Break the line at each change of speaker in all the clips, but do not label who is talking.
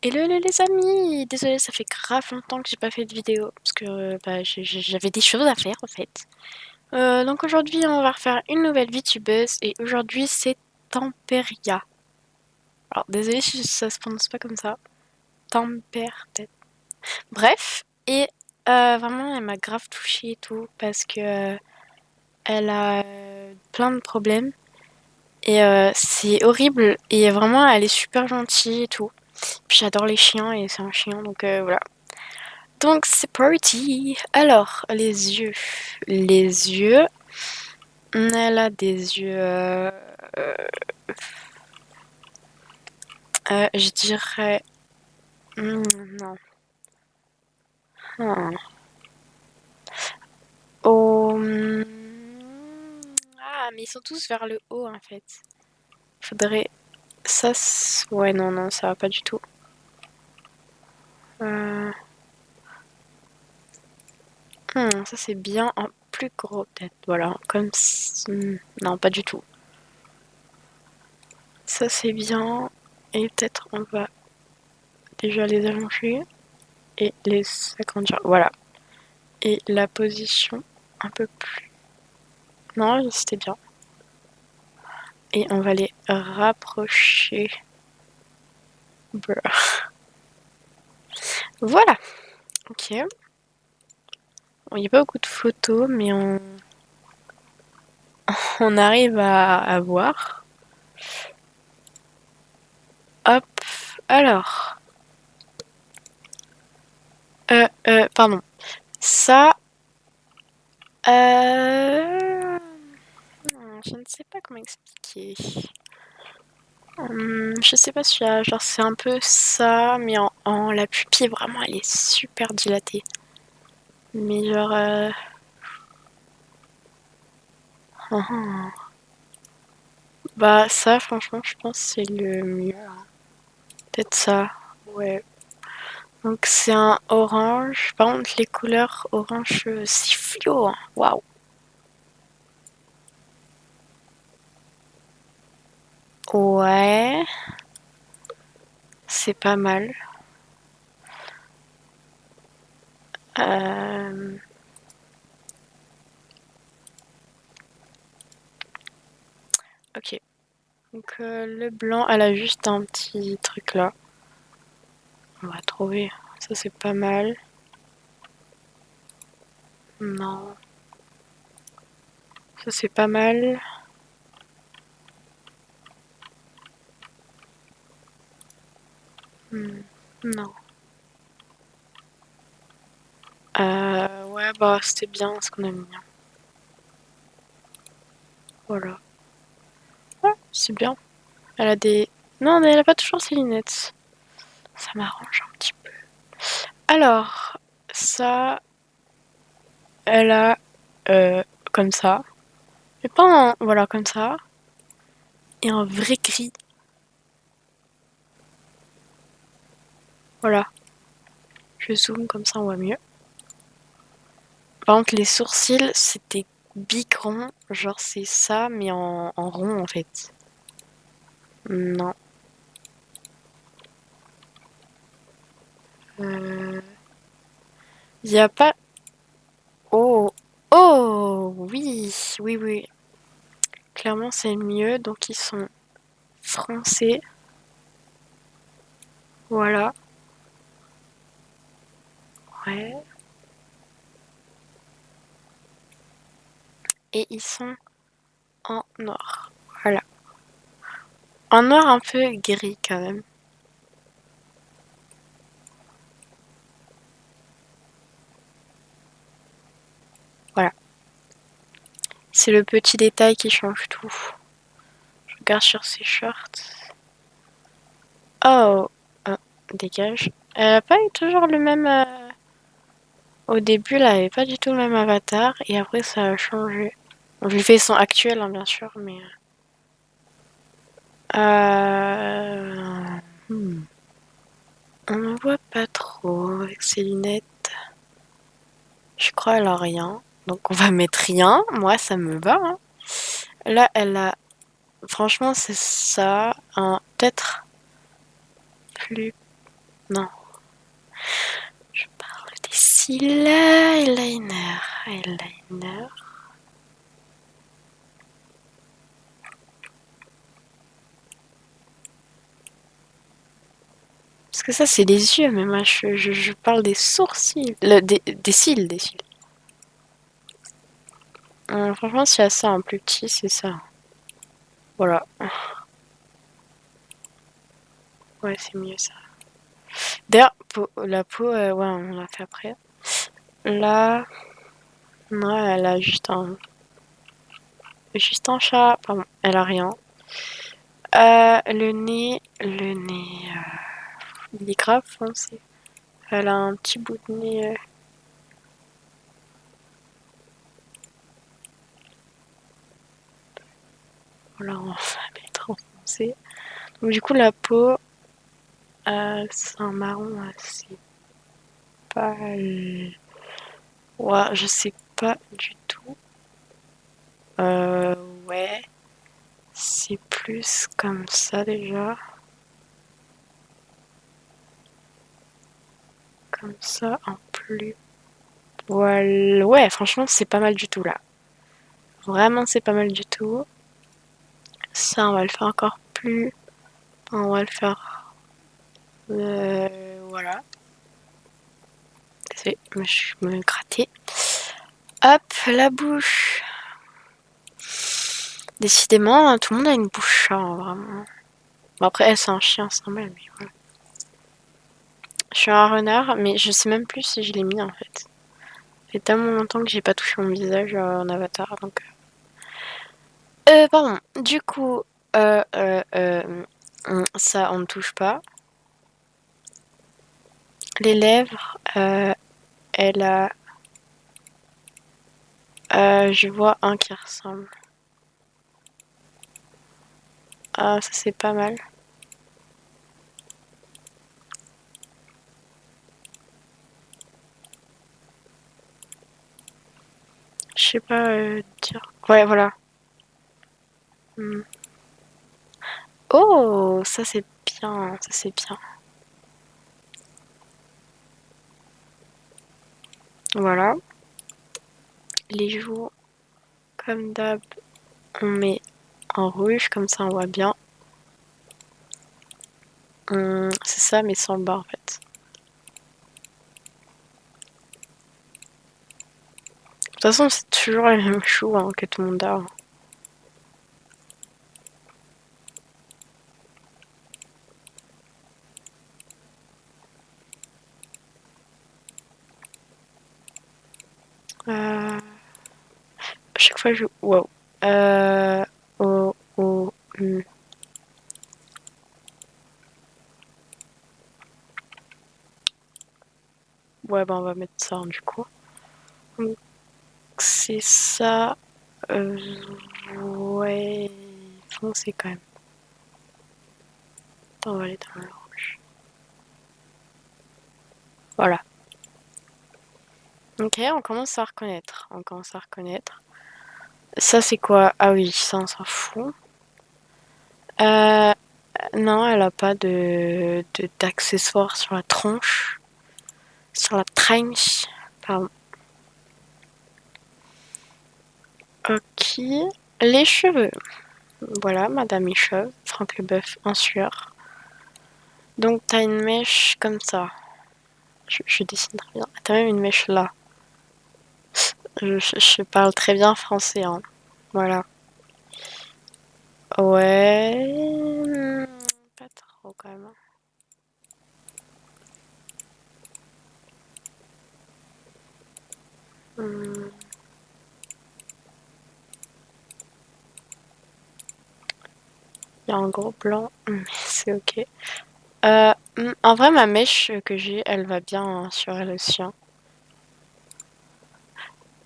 Hello les amis! Désolée, ça fait grave longtemps que j'ai pas fait de vidéo parce que j'avais des choses à faire en fait. Donc aujourd'hui, on va refaire une nouvelle VTubeuse et aujourd'hui c'est Temperia. Alors désolée si ça se prononce pas comme ça. Temper peut-être. Bref, et vraiment elle m'a grave touchée et tout parce que elle a plein de problèmes et c'est horrible et vraiment elle est super gentille et tout. Puis j'adore les chiens et c'est un chien donc voilà. Donc c'est parti. Alors, les yeux. Les yeux. Elle a des yeux... je dirais... non. Hmm. Oh, ah, mais ils sont tous vers le haut en fait. Faudrait... Ça... Ouais, non, non, ça va pas du tout. Ça c'est bien en plus gros peut-être. Voilà, comme... Non, pas du tout. Ça c'est bien. Et peut-être on va déjà les allonger. Et les agrandir. Voilà. Et la position un peu plus... Non, c'était bien. Et on va les rapprocher. Voilà. Ok. Bon, il n'y a pas beaucoup de photos, mais on arrive à voir. Hop. Alors. Pardon. Ça... Je ne sais pas comment expliquer. Je sais pas si genre c'est un peu ça, mais en la pupille vraiment elle est super dilatée. Mais genre bah ça franchement je pense que c'est le mieux. Peut-être ça. Ouais. Donc c'est un orange. Par contre les couleurs orange c'est fluo. Hein. Waouh. Ouais. C'est pas mal. Euh... Ok. Donc le blanc, elle a juste un petit truc là. On va trouver. Ça c'est pas mal. Non. Ça c'est pas mal. Non. Ouais, bah c'était bien ce qu'on a mis. Voilà. Ouais, c'est bien. Elle a des... Non, mais elle a pas toujours ses lunettes. Ça m'arrange un petit peu. Alors, ça, elle a comme ça. Mais pas un... Voilà, comme ça. Et un vrai gris. Voilà. Je zoome comme ça, on voit mieux. Par contre, les sourcils, c'est des bics ronds. Genre, c'est ça, mais en rond, en fait. Non. Il y a pas... Oh! Oh! Oui! Oui, oui. Clairement, c'est mieux. Donc, ils sont français. Voilà. Ouais. Et ils sont en noir. Voilà. En noir un peu gris quand même. Voilà. C'est le petit détail qui change tout. Je regarde sur ses shorts. Oh! Ah, dégage. Elle a pas eu toujours le même... Au début, elle avait pas du tout le même avatar. Et après, ça a changé. On lui fait son actuel, hein, bien sûr, mais... On ne voit pas trop avec ses lunettes. Je crois qu'elle a rien. Donc on va mettre rien. Moi, ça me va. Hein. Là, elle a... Franchement, c'est ça. Un peut-être plus... Non. Je parle des cils. Eyeliner. Eyeliner. Parce que ça, c'est les yeux, mais moi, je parle des sourcils. Des cils, des cils. Franchement, s'il y a ça en plus petit, c'est ça. Voilà. Ouais, c'est mieux ça. D'ailleurs, la peau, ouais, on l'a fait après. Là, non, elle a juste un chat. Pardon, elle a rien. Le nez, il est grave foncé. Elle a un petit bout de nez. Voilà, on va mettre en foncé. Donc, du coup, la peau, c'est un marron assez pâle. Ouais, je sais pas du tout. Euh, ouais, c'est plus comme ça déjà. Comme ça, en plus. Voilà. Ouais, franchement, c'est pas mal du tout là. Vraiment, c'est pas mal du tout. Ça, on va le faire encore plus. On va le faire. Voilà. Désolée, je me grattais. Hop, la bouche. Décidément, tout le monde a une bouche, hein, vraiment. Bon, après, elle, c'est un chien, c'est normal, mais voilà. Je suis un renard, mais je sais même plus si je l'ai mis en fait. Ça fait tellement longtemps que j'ai pas touché mon visage en avatar, donc. Pardon. Du coup, ça, on ne touche pas. Les lèvres, elle a. Je vois un qui ressemble. Ah, ça c'est pas mal. Je sais pas dire. Ouais, voilà. Hmm. Oh, ça c'est bien, ça c'est bien. Voilà. Les joues, comme d'hab, on met en rouge, comme ça on voit bien. C'est ça, mais sans le bas en fait. De toute façon, c'est toujours les mêmes choux hein, que tout le monde a. Hein. À chaque fois, je. Wow. Oh, oh, Ouais, bah on va mettre ça hein, du coup. Donc, c'est ça. Euh, ouais. Foncé quand même. Attends, on va aller dans le rouge. Voilà. Ok, on commence à reconnaître. On commence à reconnaître. Ça, c'est quoi? Ah oui, ça, on s'en fout. Euh, non, elle a pas d'accessoires sur la tronche. Sur la tranche. Pardon. Ok. Les cheveux. Voilà, Madame Écheuve, Franck Leboeuf en sueur. Donc, t'as une mèche comme ça. Je dessine très bien. T'as même une mèche là. Je parle très bien français, hein. Voilà. Ouais. Pas trop quand même. Hmm. Il y a un gros blanc, mais c'est ok. En vrai, ma mèche que j'ai, elle va bien hein, sur elle aussi. Hein.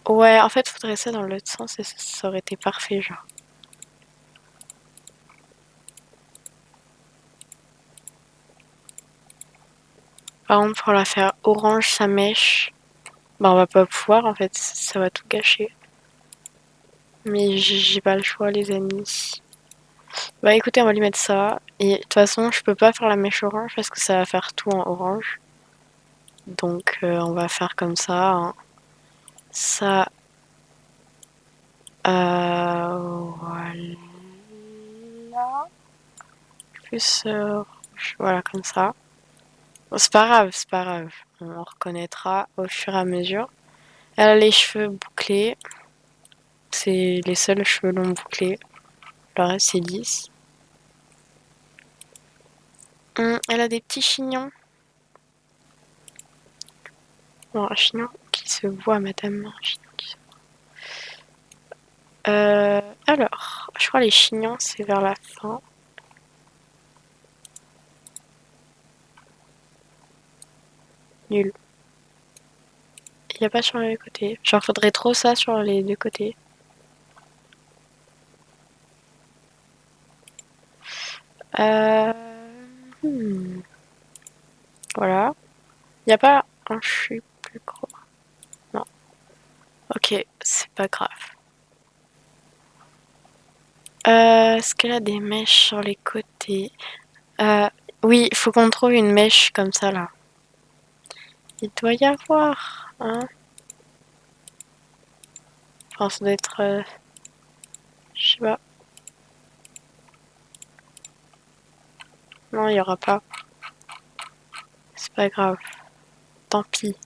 Ouais, en fait, faudrait ça dans l'autre sens et ça aurait été parfait, genre. Par contre, pour la faire orange, sa mèche, bah on va pas pouvoir, en fait, ça va tout gâcher. Mais j'ai pas le choix, les amis. Bah écoutez, on va lui mettre ça. Et de toute façon, je peux pas faire la mèche orange parce que ça va faire tout en orange. Donc on va faire comme ça, hein. Ça. Voilà. Plus rouge. Voilà, comme ça. Bon, c'est pas grave, c'est pas grave. On reconnaîtra au fur et à mesure. Elle a les cheveux bouclés. C'est les seuls cheveux longs bouclés. Le reste, c'est lisse. Elle a des petits chignons. Bon, un chignon qui se voit, madame. Un chignon qui se alors, je crois les chignons, c'est vers la fin. Nul. Il n'y a pas sur les côtés. Genre, faudrait trop ça sur les deux côtés. Euh... Voilà. Il n'y a pas un cheveu plus gros. Non. Ok, c'est pas grave. Est-ce qu'elle a des mèches sur les côtés? Oui, il faut qu'on trouve une mèche comme ça, là. Il doit y avoir, hein. Enfin, ça doit être... je sais pas. Non, il y aura pas. C'est pas grave. Tant pis.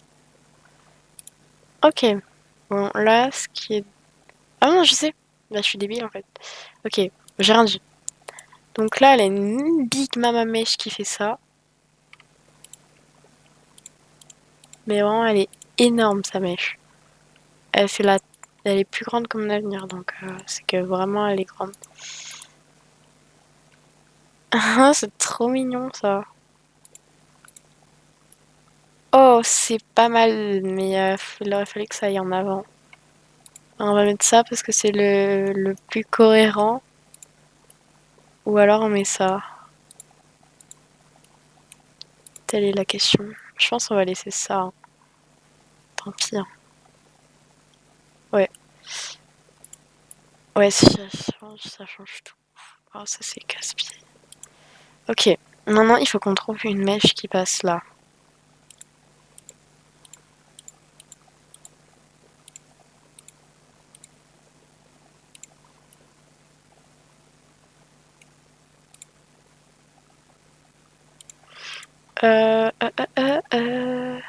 Ok. Bon, là, ce qui est... Ah non, je sais. Là, je suis débile, en fait. Ok, j'ai rien dit. Donc là, elle a une big mama mèche qui fait ça. Mais vraiment, elle est énorme, sa mèche. Elle fait la... Elle est plus grande que mon avenir, donc c'est que vraiment, elle est grande. C'est trop mignon, ça. Oh, c'est pas mal, mais il aurait fallu que ça aille en avant. On va mettre ça parce que c'est le plus cohérent. Ou alors on met ça. Telle est la question. Je pense qu'on va laisser ça, hein. Tant pis, hein. Ouais. Ouais, ça change tout. Oh, ça c'est casse-pied. Ok. Maintenant, il faut qu'on trouve une mèche qui passe là. Euh, euh, euh, euh,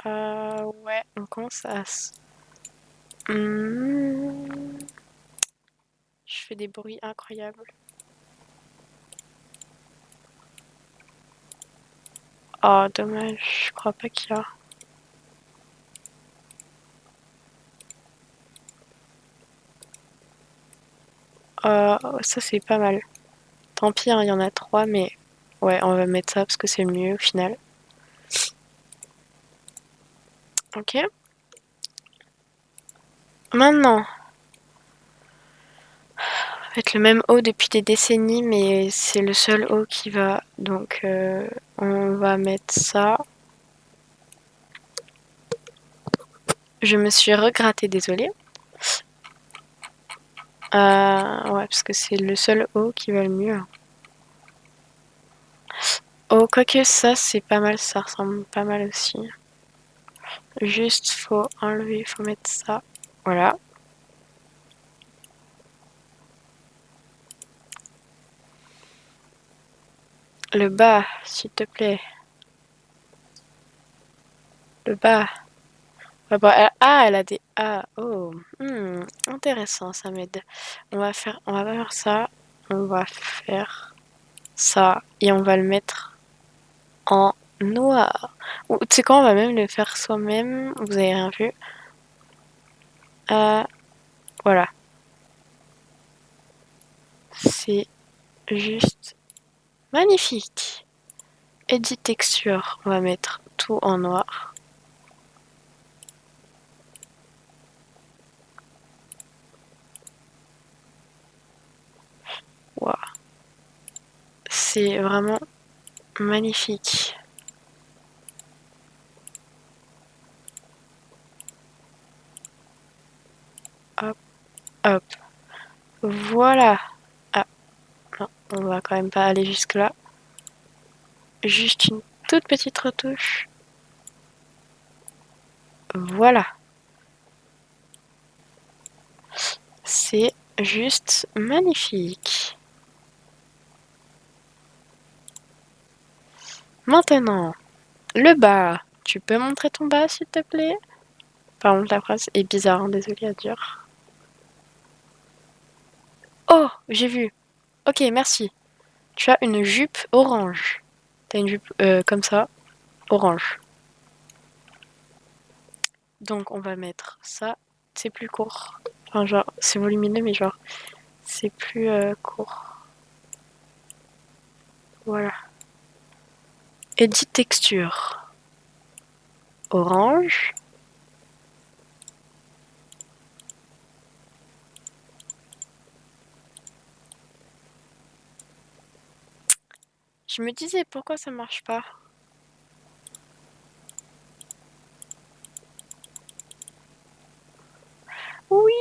euh. Ouais, on commence à... Je fais des bruits incroyables. Oh, dommage, je crois pas qu'il y a. Ça c'est pas mal. Tant pis, hein, il y en a trois, mais ouais, on va mettre ça parce que c'est le mieux au final. Ok. Maintenant, ça va être le même haut depuis des décennies, mais c'est le seul haut qui va. Donc, on va mettre ça. Je me suis regratté, désolée. Ouais, parce que c'est le seul haut qui va le mieux. Oh, quoique ça, c'est pas mal, ça ressemble pas mal aussi. Juste, faut enlever, faut mettre ça. Voilà. Le bas, s'il te plaît. Le bas. Ah, bah, elle a des... Ah, oh. Intéressant, ça m'aide. On va pas faire ça. On va faire ça. Et on va le mettre en noir. Ou, tu sais quoi, on va même le faire soi-même. Vous avez rien vu. Euh, voilà. C'est juste magnifique. Edit texture. On va mettre tout en noir. Waouh. C'est vraiment magnifique. Hop, voilà. Ah, non, on va quand même pas aller jusque là. Juste une toute petite retouche. Voilà. C'est juste magnifique. Maintenant, le bas. Tu peux montrer ton bas, s'il te plaît? Par contre, la phrase est bizarre, hein, désolée à dire. Oh, j'ai vu. Ok, merci. Tu as une jupe orange. T'as une jupe comme ça, orange. Donc, on va mettre ça. C'est plus court. Enfin, genre, c'est volumineux, mais genre, c'est plus court. Voilà. Edit texture. Orange. Je me disais pourquoi ça marche pas. Oui,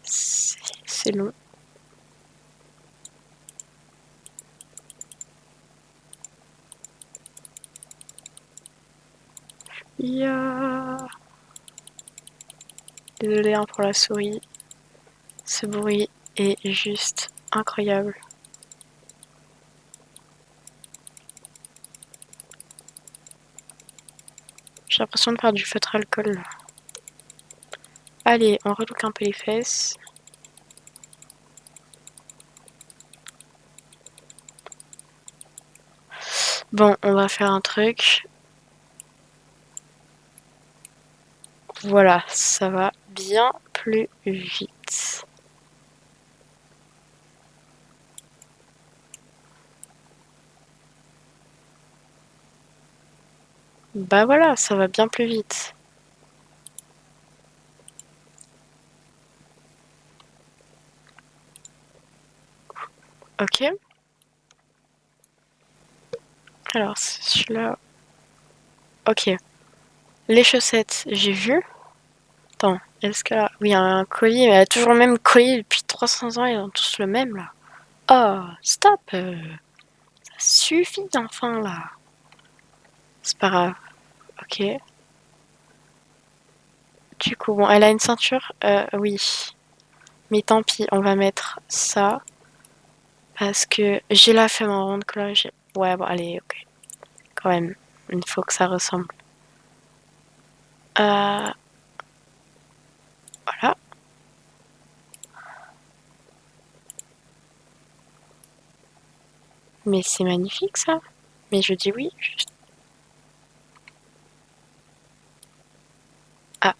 c'est long. Ya. Désolée hein, pour la souris. Ce bruit est juste incroyable. J'ai l'impression de faire du feutre alcool là. Allez, on relook un peu les fesses. Bon, on va faire un truc. Voilà, ça va bien plus vite. Bah voilà, ça va bien plus vite. Ok. Alors, c'est celui-là. Ok. Les chaussettes, j'ai vu. Attends, est-ce que là... Oui, il y a un collier, mais elle a toujours le même collier depuis 300 ans, ils ont tous le même là. Oh, stop! Ça suffit enfin là. C'est pas grave. Ok. Du coup, bon, elle a une ceinture. Oui. Mais tant pis, on va mettre ça. Parce que j'ai la flemme en ronde couleur. Ouais, bon, allez, ok. Quand même, il faut que ça ressemble. Voilà. Mais c'est magnifique ça. Mais je dis oui. Ah,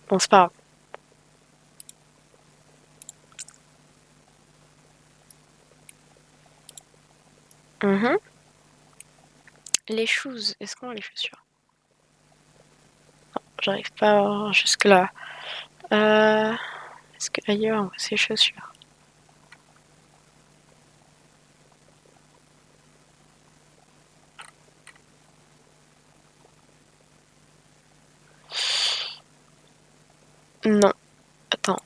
bon, c'est pas grave. Mhm. Les shoes, est-ce qu'on a les chaussures? J'arrive pas à voir jusque là. Est-ce que ailleurs on voit ces chaussures? Non, attends.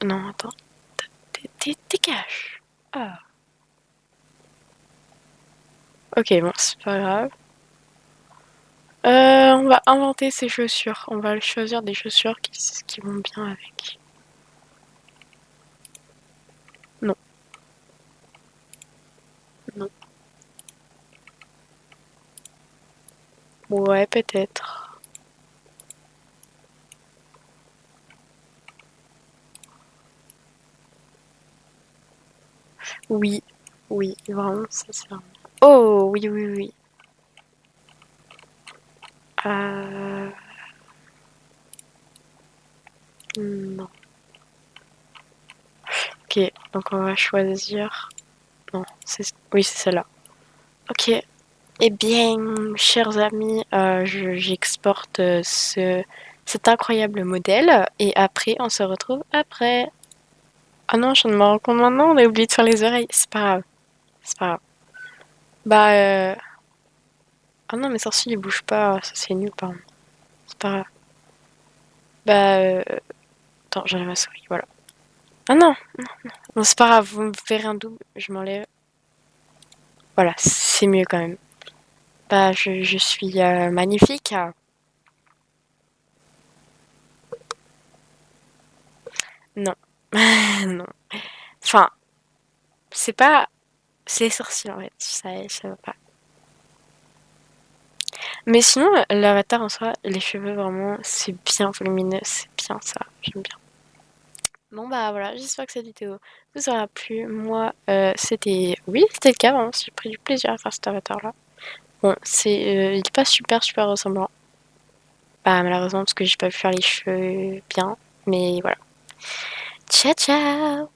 Non, attends. Dégage. Ah. Ok, bon, c'est pas grave. On va inventer ces chaussures. On va choisir des chaussures qui vont bien avec. Non, non. Ouais, peut-être. Oui, oui, vraiment, ça sert. Oh, oui, oui, oui. Euh... Non. Ok, donc on va choisir. Non, oui, c'est celle-là. Ok. Eh bien, chers amis, j'exporte cet incroyable modèle et après, on se retrouve après. Ah non, je viens de me rendre compte maintenant, on a oublié de faire les oreilles. C'est pas grave, c'est pas grave. Bah, ah non, mes sourcils ils bougent pas, ça c'est nul, pardon. C'est pas grave. Bah, attends, j'enlève ma souris, voilà. Ah non, non, c'est pas grave, vous me verrez un double, je m'enlève. Voilà, c'est mieux quand même. Bah, je suis magnifique. Non. Non. Enfin, c'est pas... C'est les sourcils en fait, ça va pas. Mais sinon, l'avatar en soi, les cheveux vraiment, c'est bien volumineux, c'est bien ça, j'aime bien. Bon bah voilà, j'espère que cette vidéo vous aura plu. Moi, c'était... Oui, c'était le cas, vraiment, j'ai pris du plaisir à faire cet avatar-là. Bon, il est pas super ressemblant. Bah malheureusement, parce que j'ai pas pu faire les cheveux bien. Mais voilà. Ciao ciao!